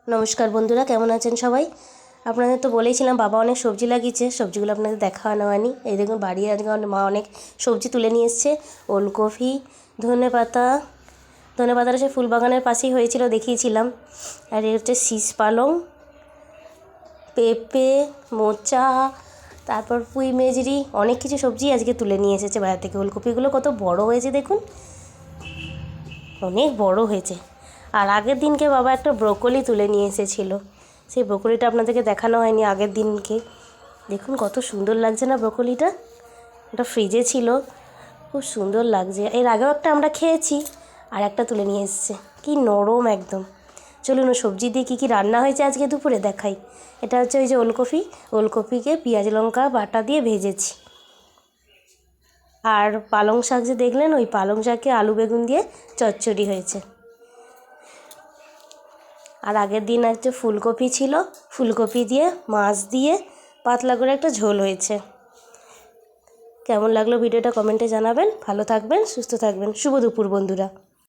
নমস্কার বন্ধুরা, কেমন আছেন সবাই? আপনাদের তো বলেইছিলাম বাবা অনেক সবজি লাগিয়েছে, সবজিগুলো আপনাদের দেখানো হয়নি। এই দেখুন বাড়ি আজকে মা অনেক সবজি তুলে নিয়ে এসছে। ওলকপি, ধনেপাতাটা সে ফুলবাগানের পাশেই হয়েছিল, দেখিয়েছিলাম। আর এই হচ্ছে শীষ পালং, পেঁপে, মোচা, তারপর পুঁই মেজরি, অনেক কিছু সবজি আজকে তুলে নিয়ে এসেছে বাজার থেকে। ওলকপিগুলো কত বড় হয়েছে দেখুন, অনেক বড় হয়েছে। আর আগের দিনকে বাবা একটা ব্রোকলি তুলে নিয়ে এসেছিল, সেই ব্রোকলিটা আপনাদেরকে দেখানো হয়নি আগের দিনকে। দেখুন কত সুন্দর লাগছে না ব্রোকলিটা, ওটা ফ্রিজে ছিল, খুব সুন্দর লাগছে। এর আগেও একটা আমরা খেয়েছি, আর একটা তুলে নিয়ে এসেছে, কি নরম একদম। চলুন সবজি দিয়ে কী কী রান্না হয়েছে আজকে দুপুরে দেখাই। এটা হচ্ছে ওই যে ওলকপিকে পেঁয়াজ লঙ্কা বাটা দিয়ে ভেজেছি। আর পালং শাক যে দেখলেন, ওই পালং শাকে আলু বেগুন দিয়ে চচ্চড়ি হয়েছে। আর আগের দিন একটা ফুলকপি ছিল, ফুলকপি দিয়ে মাছ দিয়ে পাতলা করে একটা ঝোল হয়েছে। কেমন লাগলো ভিডিওটা কমেন্টে জানাবেন। ভালো থাকবেন, সুস্থ থাকবেন। শুভ দুপুর বন্ধুরা।